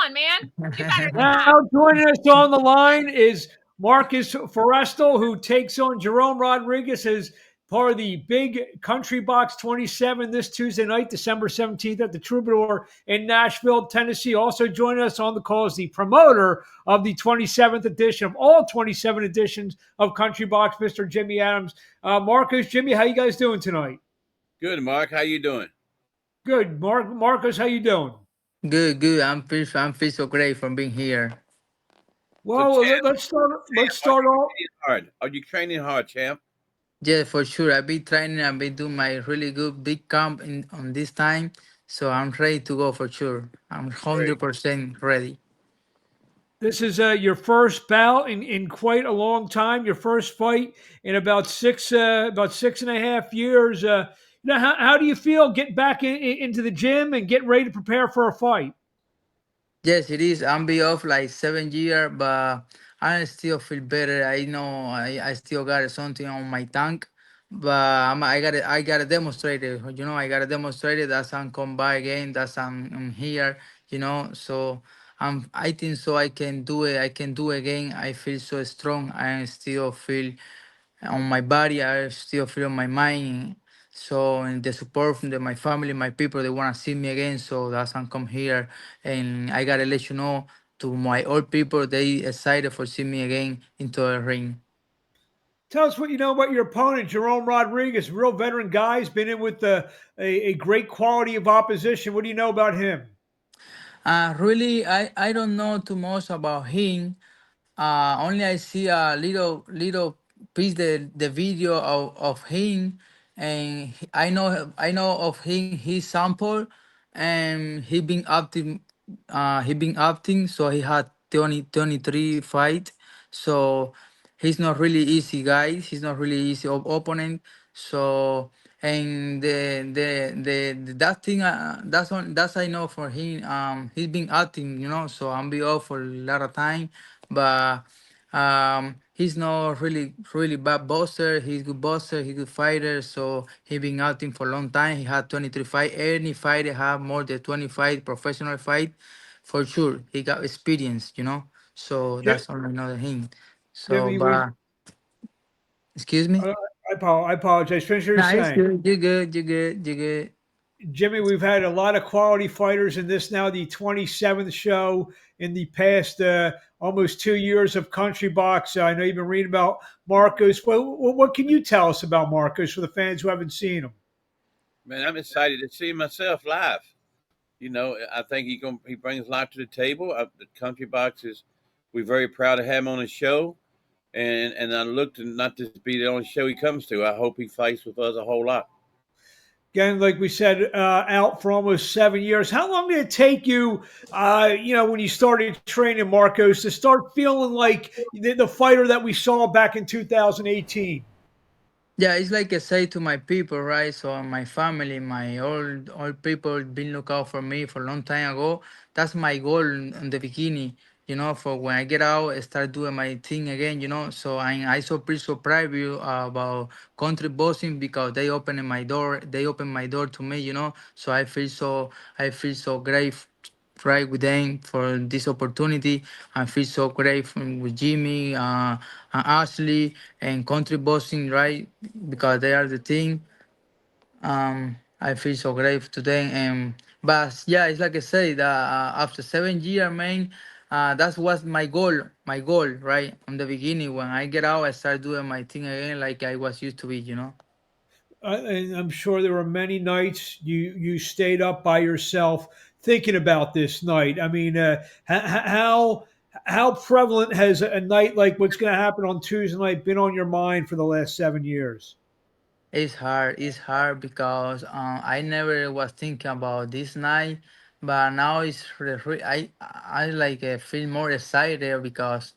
on, man. You better Now joining us on the line is Marcos Forestal, who takes on Jerome Rodriguez as part of the big Country Box 27 this Tuesday night, December 17th at the Troubadour in Nashville, Tennessee. Also joining us on the call is the promoter of the 27th edition of all 27 editions of Country Box, Mr. Jimmy Adams. Marcos, Jimmy, how you guys doing tonight? Good, Mark. How you doing? Good. Marcos, how you doing? Good, good. I'm feel so great from being here. So, Well, champ, let's start. Let's are start you off. training hard? Are you training hard, champ? Yeah, for sure. I've been training. I've been doing my really good big camp on this time, so I'm ready to go for sure. I'm Great. 100% ready. This is your first bout in quite a long time. Your first fight in about 6.5 years. How do you feel getting back into the gym and getting ready to prepare for a fight? Yes, it is. I'm be off like 7 years, but I still feel better. I know I still got something on my tank, but I gotta demonstrate it. I gotta demonstrate it. That's I'm come by again. That's I'm here. So I think so. I can do it. I can do again. I feel so strong. I still feel on my body. I still feel on my mind. So and the support from my family, my people, they wanna see me again. So that's I'm come here, and I gotta let you know to my old people, they excited for see me again into the ring. Tell us what you know about your opponent, Jerome Rodriguez, real veteran guy. He's been in with a great quality of opposition. What do you know about him? Really, I don't know too much about him. Only I see a little piece the video of him, and I know of him. He sample, and he been acting. So he had 23 fight. So he's not really easy guy. He's not really easy opponent. So and the that thing that's I know for him. He's been acting. So I'm be off for a lot of time, but he's not really bad boxer. He's good boxer. He's good fighter. So he been acting for a long time. He had 23 fight. Any fighter have more than 25 professional fight, for sure. He got experience. So Jim, that's only another thing. So, Jimmy, we. but excuse me. I apologize. Finish what you're Nah, it's saying. good. You're good. You're good. You're good. Jimmy, we've had a lot of quality fighters in this now, the 27th show in the past almost 2 years of Country Box. I know you've been reading about Marcos. What can you tell us about Marcos for the fans who haven't seen him? Man, I'm excited to see myself live. I think he brings a lot to the table. The Country Box is we're very proud to have him on the show, and I look to not just be the only show he comes to. I hope he fights with us a whole lot. Again, like we said, out for almost 7 years. How long did it take you, when you started training Marcos to start feeling like the fighter that we saw back in 2018? Yeah, it's like I say to my people, right? So my family, my old people been look out for me for a long time ago. That's my goal in the beginning, for when I get out, I start doing my thing again, So I so pretty so proud of you about country boxing because they open my door. They open my door to me, So I feel so great right with them for this opportunity. I feel so great with Jimmy, and Ashley, and country boxing, right? Because they are the thing. I feel so great today. But yeah, it's like I say that after 7 years, man, that was my goal. My goal, right? From the beginning, when I get out, I start doing my thing again, like I was used to be. And I'm sure there were many nights you stayed up by yourself thinking about this night. I mean, how prevalent has a night like what's going to happen on Tuesday night been on your mind for the last 7 years? It's hard. It's hard because I never was thinking about this night, but now I like feel more excited because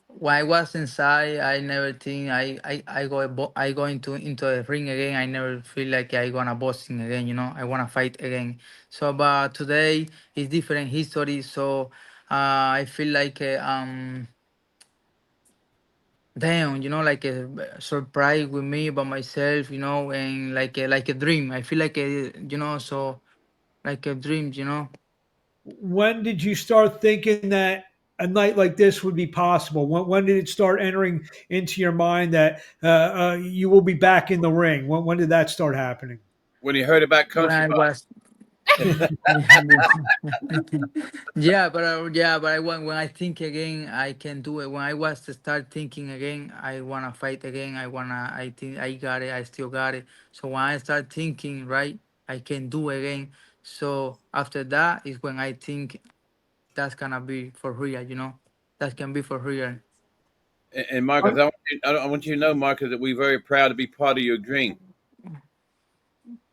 when I was inside, I never think I go into a ring again. I never feel like I gonna boxing again. I wanna fight again. So, but today is different history. So, I feel like damn, like a surprise with me by myself, and like a dream. I feel like so like a dream. when did you start thinking that a night like this would be possible? When did it start entering into your mind that you will be back in the ring? When did that start happening? When you heard about When country I box, was yeah, but when I think again, I can do it. When I was to start thinking again, I wanna fight again. I think I got it. I still got it. So when I start thinking, right, I can do again. So after that is when I think that's gonna be for real. That can be for real. and Marcus, I want you to know, Marcus, that we're very proud to be part of your dream.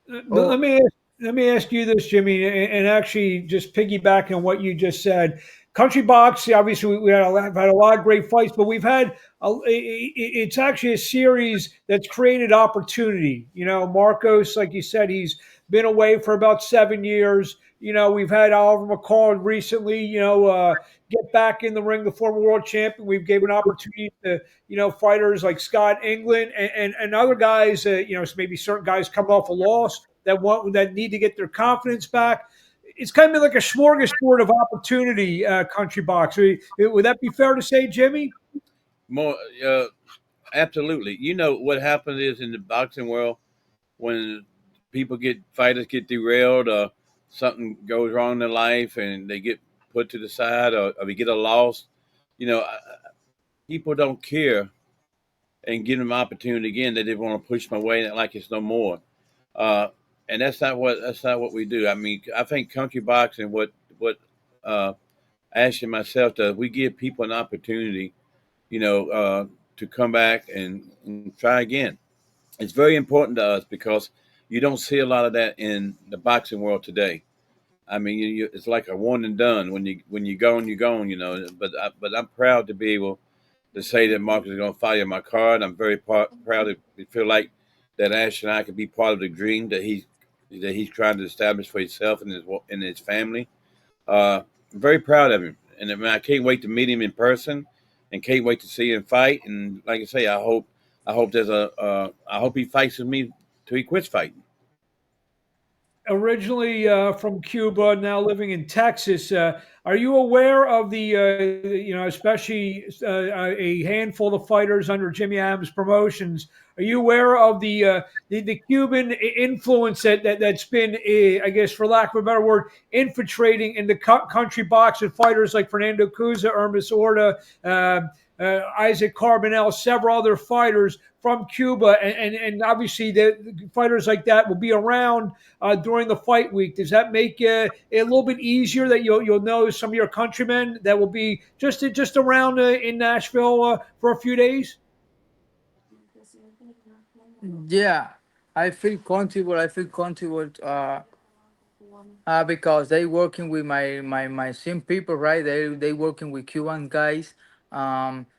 Let Oh, me let me ask you this, Jimmy, and actually just piggyback on what you just said. Country box, obviously, we've had a lot of great fights, but we've had it's actually a series that's created opportunity. Marcos, like you said, he's been away for about 7 years. We've had Oliver McCall recently. Get back in the ring, the former world champion. We've given opportunity to fighters like Scott England and other guys, maybe certain guys come off a loss that need to get their confidence back. It's kind of like a smorgasbord of opportunity, country box. Would that be fair to say, Jimmy? More, absolutely. You know what happens is in the boxing world when fighters get derailed or something goes wrong in their life and they get put to the side or they get a loss. You know, people don't care and give them opportunity again. They didn't want to push my way like it's no more. Uh, and that's not what we do. I mean, I think country boxing, what uh, Ashley and myself does, we give people an opportunity, you know, to come back and try again. It's very important to us because you don't see a lot of that in the boxing world today. I mean, it's like a one and done. When you gone, you're gone. But I'm proud to be able to say that Marcus is going to follow my card. I'm very proud to feel like that Ash and I could be part of the dream that he's trying to establish for himself and his family. I'm very proud of him, and I mean, I can't wait to meet him in person, and can't wait to see him fight. And like I say, I hope he fights with me till he quits fighting. Originally from Cuba, now living in Texas. Are you aware of especially a handful of fighters under Jimmy Adams Promotions? Are you aware of the Cuban influence that's been, I guess, for lack of a better word, infiltrating in the country boxing fighters like Fernando Cuza, Hermes Orta, Isaac Carbonell, several other fighters from Cuba, and obviously the fighters like that will be around during the fight week. Does that make it a little bit easier that you'll know some of your countrymen that will be just around in Nashville for a few days? yeah. I feel comfortable. I feel comfortable. Because they working with my same people, right? They working with Cuban guys.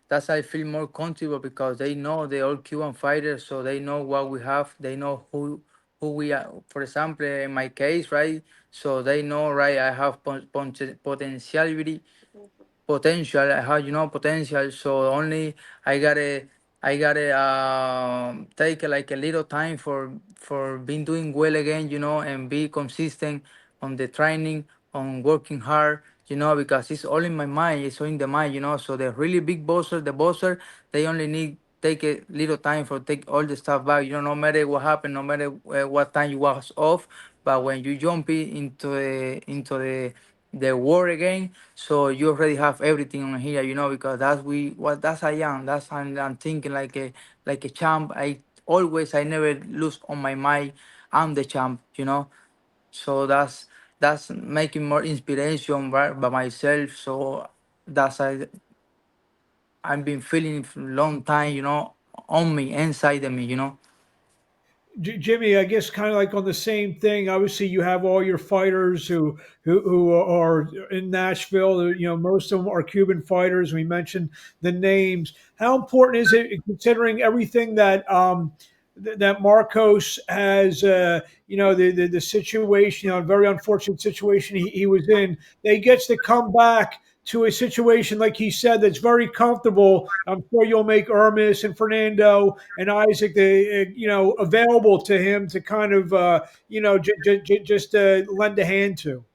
That's I feel more comfortable because they know they all Cuban fighters, so they know what we have. They know who we are. For example, in my case, right? So they know, right? I have potential. I have potential. So only I gotta take like a little time for being doing well again, and be consistent on the training, on working hard, because it's all in my mind. It's all in the mind. So the really big bosser, they only need take a little time for take all the stuff back. No matter what happened, no matter what time you was off, but when you jump into the war again, so you already have everything on here, because that's I am. I'm thinking like a champ. I never lose on my mind. I'm the champ. So that's making more inspiration by myself. So that's I've been feeling for a long time, on me, inside of me. Jimmy, I guess kind of like on the same thing. Obviously, you have all your fighters who are in Nashville. Most of them are Cuban fighters. We mentioned the names. How important is it, considering everything that Marcos has? The situation, a very unfortunate situation he was in. That he gets to come back to a situation like he said that's very comfortable. I'm sure you'll make Hermes and Fernando and Isaac, available to him to kind of, just lend a hand to.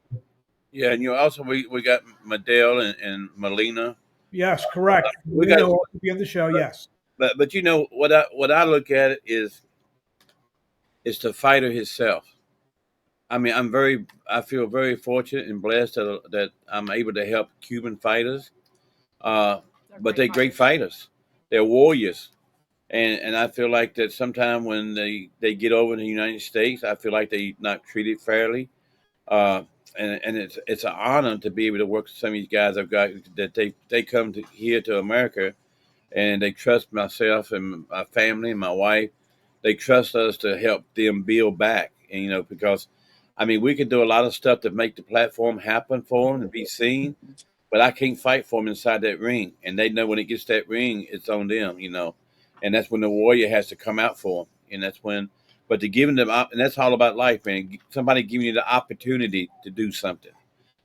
Yeah, and also we got Madell and Molina. Yes, correct. We We got, know will be on the show. Yes. but what I look at it is the fighter himself. I mean, I feel very fortunate and blessed that I'm able to help Cuban fighters. But they're great fighters. They're warriors, and I feel like that sometimes when they get over in the United States, I feel like they not treated fairly. Uh, and it's an honor to be able to work with some of these guys I've got that they come here to America and they trust myself and my family and my wife. They trust us to help them build back, and because I mean we can do a lot of stuff to make the platform happen for them to be seen, but I can't fight for them inside that ring, and they know when it gets that ring, it's on them. And that's when the warrior has to come out for them, and that's when. But to giving them, and that's all about life, man. Somebody giving you the opportunity to do something,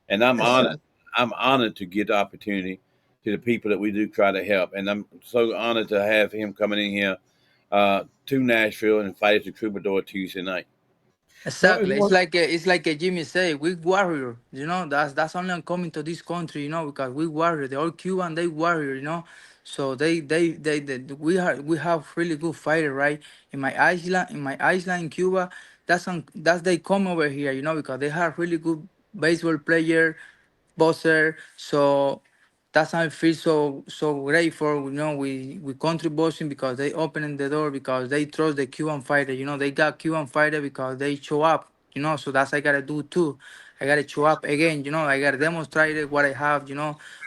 and I'm honored. Exactly. I'm honored to get the opportunity to the people that we do try to help, and I'm so honored to have him coming in here to Nashville and fight at the Troubadour Tuesday night. Exactly. It's like a Jimmy say, we warrior. That's only I'm coming to this country. Because we warrior. They all Cuban. They warrior. So we have really good fighter, right? In my island in Cuba, that's they come over here. Because they have really good baseball player, buzzer. So that's how I feel so grateful. We contribution because they opening the door because they trust the Cuban fighter. They got Cuban fighter because they show up. So that's I gotta do too. I gotta show up again. I gotta demonstrate what I have.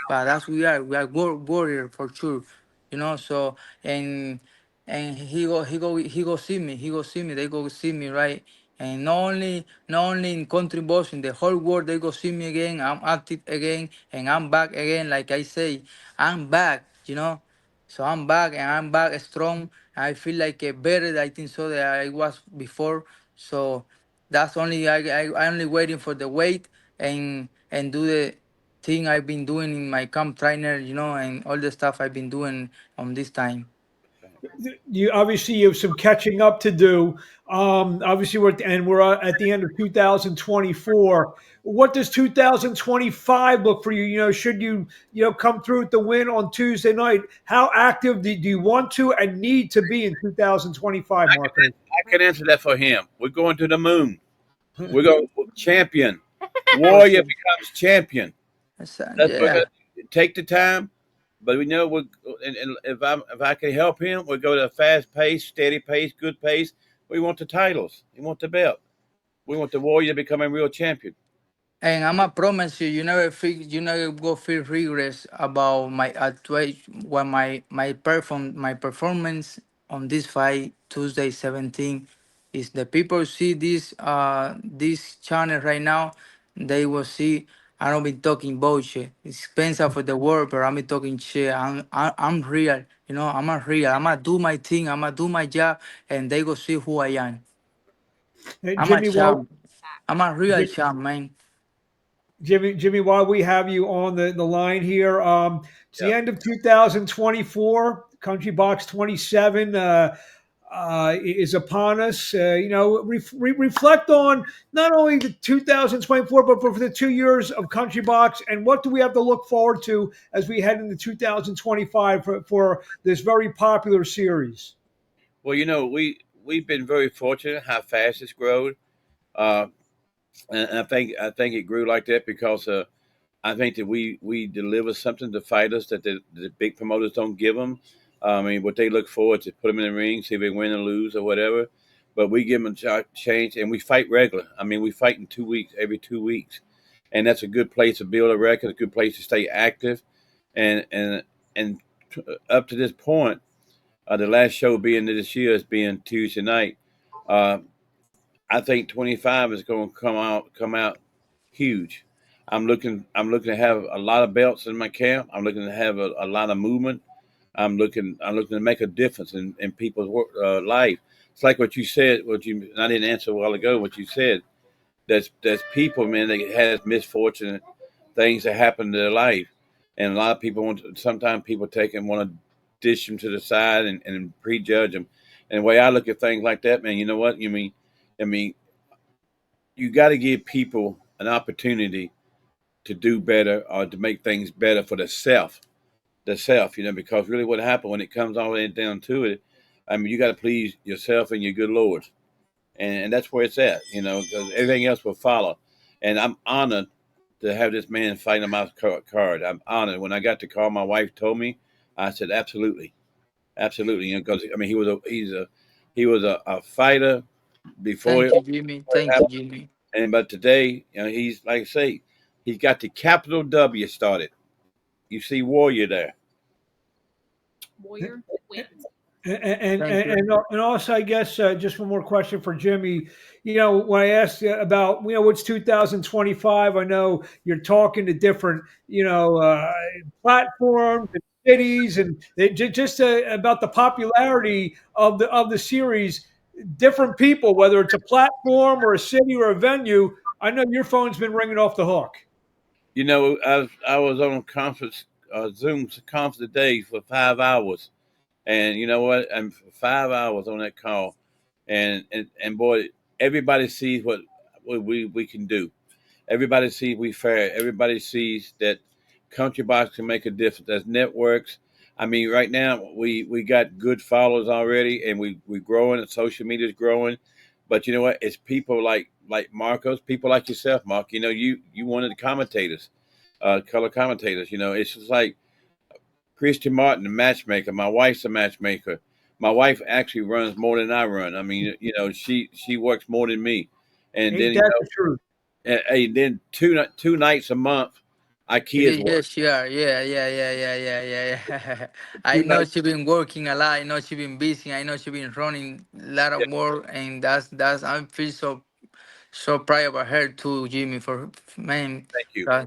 But that's we are warrior for sure. So and he go see me. He go see me. They go see me, right? And not only in country boxing, the whole world they go see me again. I'm active again, and I'm back again. Like I say, I'm back. So I'm back, and I'm back strong. I feel like better. I think so that I was before. So that's only I only waiting for the weight and do the thing I've been doing in my camp trainer. And all the stuff I've been doing on this time. You obviously you have some catching up to do. Obviously, we're at the end of 2024. What does 2025 look for you? Should you come through with the win on Tuesday night? How active do you want to and need to be in 2025, Marcos? I can answer that for him. We're going to the moon. We're going champion. Warrior becomes champion. That's what we're Yeah. going to take the time. But we know and if I can help him, we'll go to a fast pace, steady pace, good pace. We want the titles. We want the belt. We want the warrior to become a real champion. And I'ma promise you, you never go feel regrets about my when my performance on this fight Tuesday 17 is the people see this channel right now, they will see I don't be talking bullshit. It's expensive for the world, but I'm be talking shit. I'm real, I'm a real. I'ma do my thing. I'ma do my job, and they go see who I am. Hey, I'm a Jimmy, champ. I'm a real champ, man. Jimmy, while we have you on the line here, it's the Yeah. end of 2024. Country Box 27 is upon us. Reflect on not only the 2024, but for the 2 years of Country Box, and what do we have to look forward to as we head into 2025 for this very popular series? Well, we've been very fortunate how fast it's grown. Uh, and I think it grew like that because I think that we deliver something to fighters that the big promoters don't give them. I mean, what they look forward to put them in the ring, see if they win or lose or whatever. But we give them a change, and we fight regular. I mean, we fight in 2 weeks, every 2 weeks, and that's a good place to build a record, a good place to stay active, and up to this point, the last show being this year is being Tuesday night. Uh, I think 25 is going to come out huge. I'm looking to have a lot of belts in my camp. I'm looking to have a lot of movement. I'm looking to make a difference in people's life. It's like what you said. And I didn't answer a while ago. What you said. There's people, man, that has misfortune, things that happen in their life, and a lot of people sometimes people take and want to dish them to the side and prejudge them. And the way I look at things like that, man, you know what? I mean, you got to give people an opportunity to do better or to make things better for the self, because really what happened when it comes all the way down to it, I mean, you got to please yourself and your good Lord. And that's where it's at, because everything else will follow. And I'm honored to have this man fighting my card. I'm honored. When I got the call, my wife told me, I said, absolutely, absolutely. Because I mean, he was a fighter before Thank you, Jimmy. it Thank you, happened. Jimmy. But today, he's like I say, he's got the capital W started. You see Warrior there. Warrior wins. Thank you. And also, I guess just one more question for Jimmy. When I asked you about, what's 2025, I know you're talking to different, platforms and cities, and just about the popularity of the series. Different people, whether it's a platform or a city or a venue, I know your phone's been ringing off the hook. I was on a conference, Zoom conference today for 5 hours. And you know what? I'm for 5 hours on that call, and boy, everybody sees what we can do. Everybody sees we fair. Everybody sees that Country Box can make a difference. There's networks. I mean, right now we got good followers already, and we growing. And social media is growing. But you know what? It's people like Marcos, people like yourself, Mark. You one of the commentators, color commentators. It's just like Christian Martin, the matchmaker. My wife's a matchmaker. My wife actually runs more than I run. I mean, she works more than me. And Ain't then, that the truth? then two nights a month, our kids Yeah, work. yes, she are. Yeah, yeah, yeah, yeah, yeah, yeah, yeah. I Two know nights. she been working a lot. I know she been busy. I know she been running a lot Yeah, of work, and that's I feel so proud about her too, Jimmy. For man, thank you. uh,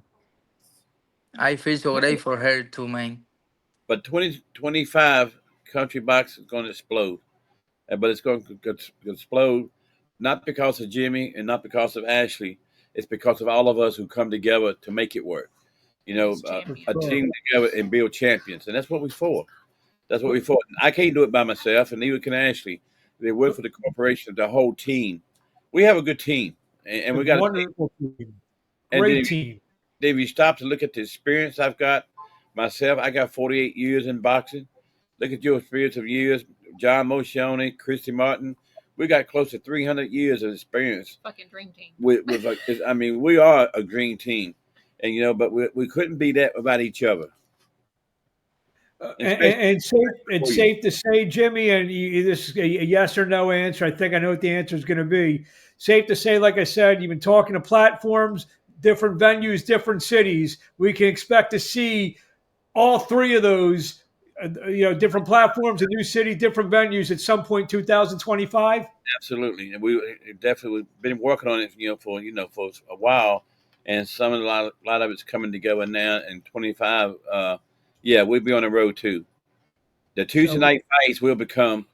I feel so great for her too, man. But 2025 Country Box is going to explode. But it's going to explode not because of Jimmy and not because of Ashley. It's because of all of us who come together to make it work. As For A champions. sure. team together and build champions, and that's what we're for. That's what we for. I can't do it by myself, and neither can Ashley. They work for the corporation, the whole team. We have a good team, and A we got a team. wonderful team. And then Great team. if you stop to look at the experience I've got myself, I got 48 years in boxing. Look at your experience of years, John Moscione, Christy Martin. We got close to 300 years of experience. Fucking dream team. I mean, we are a green team, and but we couldn't be that without each other, especially And it's for you. safe to say, Jimmy, and this is a yes or no answer. I think I know what the answer is going to be. Safe to say, like I said, you've been talking to platforms, different venues, different cities. We can expect to see all three of those, different platforms, a new city, different venues at some point 2025. Absolutely, and we definitely been working on it, for a while, and a lot of it's coming together now. And 25, yeah, we'll be on the road too. The Tuesday So, night fights will become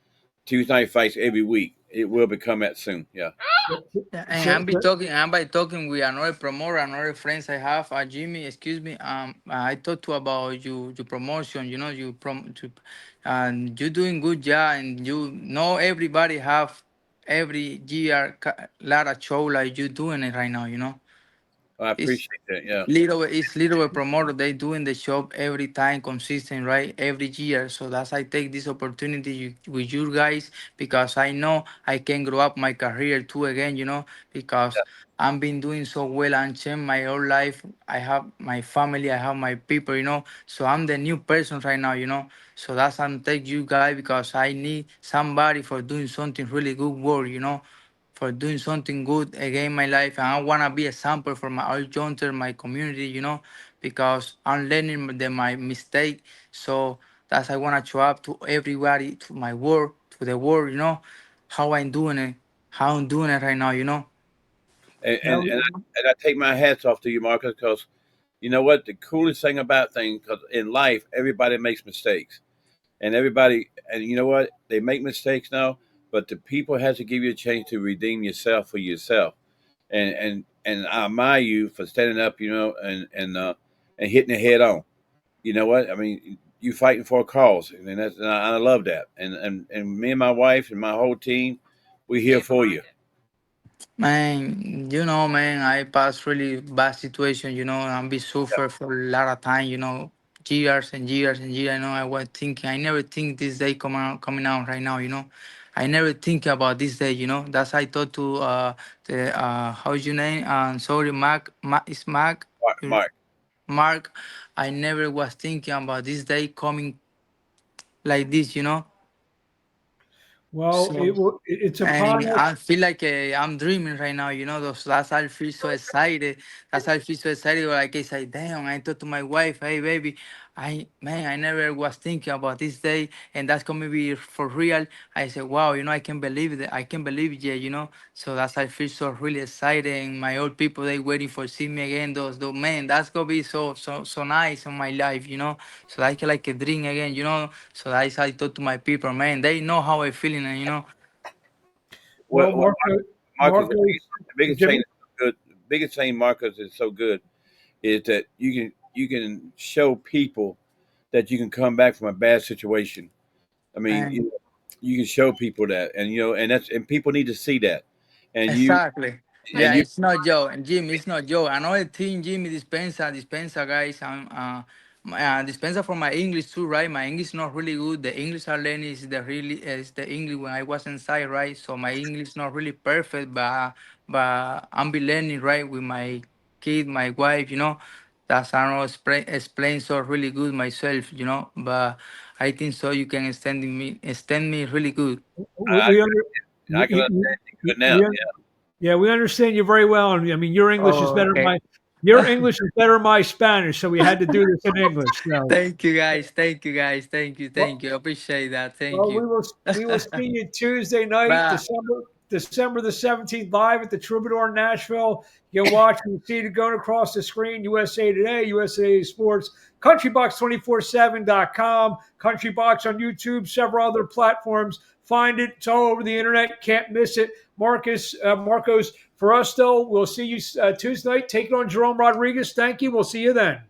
Tuesday night fights every week. It will become that soon. Yeah, Yeah, and so, so I'm by talking with another promoter, another friends I have, Jimmy. Excuse me. I talked to about your promotion. You know, and you doing good job, and you know everybody have every year lot of show like you doing it right now. I It's appreciate that. Yeah, little promoter. They doing the shop every time consistent, right? Every year. So that's I take this opportunity with you guys because I know I can grow up my career too again. Because I've been doing so well and changed my whole life. I have my family, I have my people. So I'm the new person right now. So that's I'm take you guys because I need somebody for doing something really good work. For doing something good again in my life. And I want to be a sample for my all junter, my community, because I'm learning my mistake. So that's I want to show up to everybody, to my world, to the world, how I'm doing it, how I'm doing it right now. and and, now, and, I, and I take my hats off to you, Marcus, because you know what? The coolest thing about things, because in life, everybody makes mistakes. And you know what? They make mistakes now, but the people has to give you a chance to redeem yourself for yourself. And I admire you for standing up, and hitting it head on. You know what? I mean, you fighting for a cause, and I love that. And me and my wife and my whole team, we here Stand for behind you. it. Man, man, I passed really bad situation, and be suffer for a lot of time, years and years and years. I know I was thinking, I never think this day coming out right now, I never think about this day, That's I thought to the how's your name? Sorry, is Mac. Mark. Mark. I never was thinking about this day coming like this. Well, So it's upon and us. I feel like I'm dreaming right now, That's I feel so excited. That's I feel so excited. Like I say, damn, I thought to my wife, hey baby, I never was thinking about this day and that's gonna be for real. I said, wow, I can believe it. I can believe it, yeah, So that's I feel so really excited and my old people they waiting for see me again. Those man, that's gonna be so nice in my life, So I can like a dream again, So I thought to my people, man, they know how I feeling and Well, Well, Marcus, Marcos, the biggest Jimmy. thing that's so good. The biggest thing Marcus is so good is that you can show people that you can come back from a bad situation. I mean, and you can show people that, and and people need to see that, and you exactly. and Yeah, you it's not Joe. And Jimmy, it's not Joe. Another thing, Jimmy dispensa, guys. Dispensa for my English too, right? My English not really good. The English I learn is the English when I was inside, right? So my English not really perfect, but I'm be learning right with my kid, my wife, That's I don't know explain so really good myself, But I think so you can extend me really good. We, I, we, under, I can we, understand you good now. we, yeah, we understand you very well. And I mean, your English is Oh, better than okay. my your English is better than my Spanish. So we had to do this in English. So, Thank you, guys. Thank you, guys. Thank you. well, Thank you. Appreciate that. Thank well, you. we will see you Tuesday night, Bye. December the 17th, live at the Troubadour in Nashville. You can watch and see it going across the screen. USA Today, USA Sports, countrybox247.com, countrybox on YouTube, several other platforms. Find it. It's all over the internet. Can't miss it. Marcos Forestal. We'll see you Tuesday night. Take it on Jerome Rodriguez. Thank you. We'll see you then.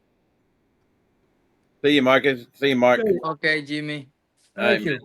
See you, Marcus. See you, Mark. Okay, Jimmy. All right, Thank man. you.